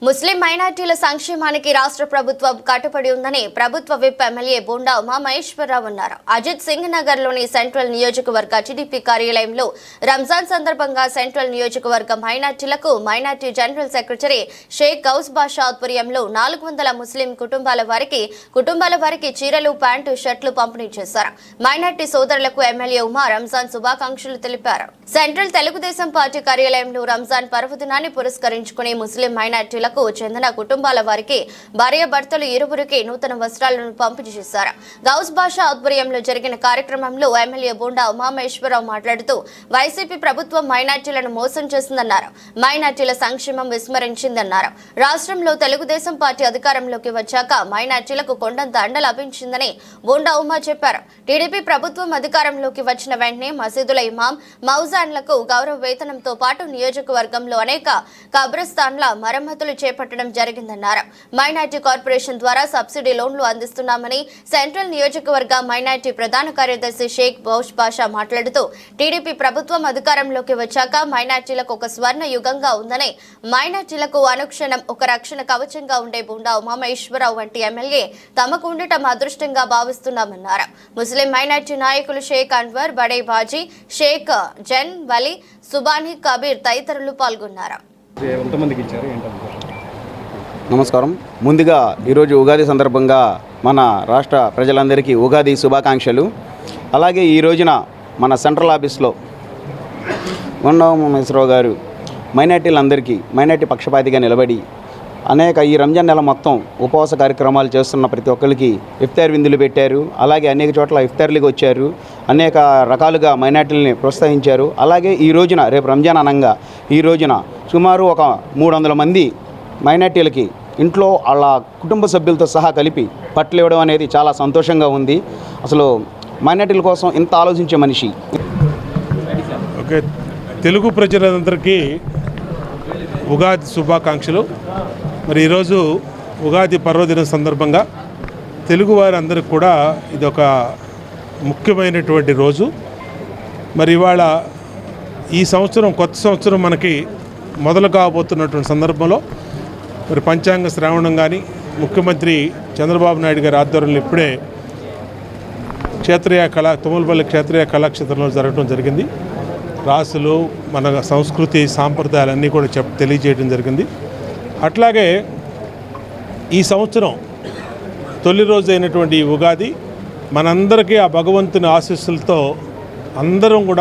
ముస్లిం మైనార్టీల సంక్షేమానికి రాష్ట్ర ప్రభుత్వం కట్టుబడి ఉందని ప్రభుత్వ విప్ ఎమ్మెల్యే బోండా ఉమామహేశ్వరరావు అన్నారు. అజిత్ సింగ్ నగర్ లోని సెంట్రల్ నియోజకవర్గ టీడీపీ కార్యాలయంలో రంజాన్ సందర్భంగా సెంట్రల్ నియోజకవర్గ మైనార్టీలకు minority general secretary Sheikh Ghouse Basha ఆధ్వర్యంలో 400 ముస్లిం కుటుంబాల వారికి చీరలు, ప్యాంటు, షర్ట్లు పంపిణీ చేశారు. మైనార్టీ సోదరులకు ఎమ్మెల్యే ఉమా రంజాన్ శుభాకాంక్షలు తెలిపారు. సెంట్రల్ తెలుగుదేశం పార్టీ కార్యాలయంలో రంజాన్ పర్వదినాన్ని పురస్కరించుకుని ముస్లిం మైనార్టీల చెందిన కుటుంబాల వారికి భార్యాభర్తలు ఇరువురికి నూతన వస్త్రాలను పంపిణీ చేశారు. గౌస్ బాషా ఆధ్వర్యంలో జరిగిన కార్యక్రమంలో ఎమ్మెల్యే బోండా ఉమామహేశ్వరరావు మాట్లాడుతూ వైసీపీ ప్రభుత్వం మైనార్టీలను మోసం చేసిందన్నారు. మైనార్టీల సంక్షేమం విస్మరించిందన్నారు. రాష్ట్రంలో తెలుగుదేశం పార్టీ అధికారంలోకి వచ్చాక మైనార్టీలకు కొండంత అండ లభించిందని బోండా ఉమా చెప్పారు. టీడీపీ ప్రభుత్వం అధికారంలోకి వచ్చిన వెంటనే మసీదుల ఇమాం, మౌజాన్లకు గౌరవ వేతనంతో పాటు నియోజకవర్గంలో అనేక కబ్రస్థాన్ల మరమ్మతులు చేపట్టడం జరిగిందన్నారు. మైనార్టీ కార్పొరేషన్ ద్వారా సబ్సిడీ లోన్లు అందిస్తున్నామని సెంట్రల్ నియోజకవర్గ మైనార్టీ ప్రధాన కార్యదర్శి షేక్ గౌస్ బాషా మాట్లాడుతూ టీడీపీ ప్రభుత్వం అధికారంలోకి వచ్చాక మైనార్టీలకు ఒక స్వర్ణ యుగంగా ఉందని, మైనార్టీలకు అనుక్షణం ఒక రక్షణ కవచంగా ఉండే బోండా ఉమామహేశ్వరరావు వంటి ఎమ్మెల్యే తమకు ఉండటం అదృష్టంగా భావిస్తున్నామన్నారు. ముస్లిం మైనార్టీ నాయకులు షేక్ అన్వర్, బడే బాజీ, షేక్ జన్ వలీ, సుబానీ కబీర్ తదితరులు పాల్గొన్నారు. నమస్కారం. ముందుగా ఈరోజు ఉగాది సందర్భంగా మన రాష్ట్ర ప్రజలందరికీ ఉగాది శుభాకాంక్షలు. అలాగే ఈ రోజున మన సెంట్రల్ ఆఫీస్లో ఉమామహేశ్వరరావు గారు మైనార్టీలందరికీ మైనార్టీ పక్షపాతిగా నిలబడి ఈ రంజాన్ నెల మొత్తం ఉపవాస కార్యక్రమాలు చేస్తున్న ప్రతి ఒక్కరికి ఇఫ్తార్ విందులు పెట్టారు. అలాగే అనేక చోట్ల ఇఫ్తార్లకు వచ్చారు. అనేక రకాలుగా మైనార్టీలని ప్రోత్సహించారు. అలాగే ఈ రోజున రేపు రంజాన్ అనంగా ఈ రోజున సుమారు ఒక 300 మంది మైనార్టీలకి ఇంట్లో వాళ్ళ కుటుంబ సభ్యులతో సహా కలిపి పట్లు ఇవ్వడం అనేది చాలా సంతోషంగా ఉంది. అసలు మైనార్టీల కోసం ఇంత ఆలోచించే మనిషి. ఓకే, తెలుగు ప్రజలందరికీ ఉగాది శుభాకాంక్షలు. మరి ఈరోజు ఉగాది పర్వదినం సందర్భంగా తెలుగువారందరికీ కూడా ఇదొక ముఖ్యమైనటువంటి రోజు. మరి ఇవాళ ఈ సంవత్సరం కొత్త సంవత్సరం మనకి మొదలు కాబోతున్నటువంటి సందర్భంలో మరి పంచాంగ శ్రావణం కానీ ముఖ్యమంత్రి చంద్రబాబు నాయుడు గారి ఆధ్వర్యంలో ఇప్పుడే తుమ్మలపల్లి క్షేత్రీయ కళాక్షేత్రంలో జరగడం జరిగింది. రాసులు, మన సంస్కృతి సాంప్రదాయాలన్నీ కూడా తెలియజేయడం జరిగింది. అట్లాగే ఈ సంవత్సరం తొలి రోజు అయినటువంటి ఉగాది మనందరికీ ఆ భగవంతుని ఆశీస్సులతో అందరం కూడా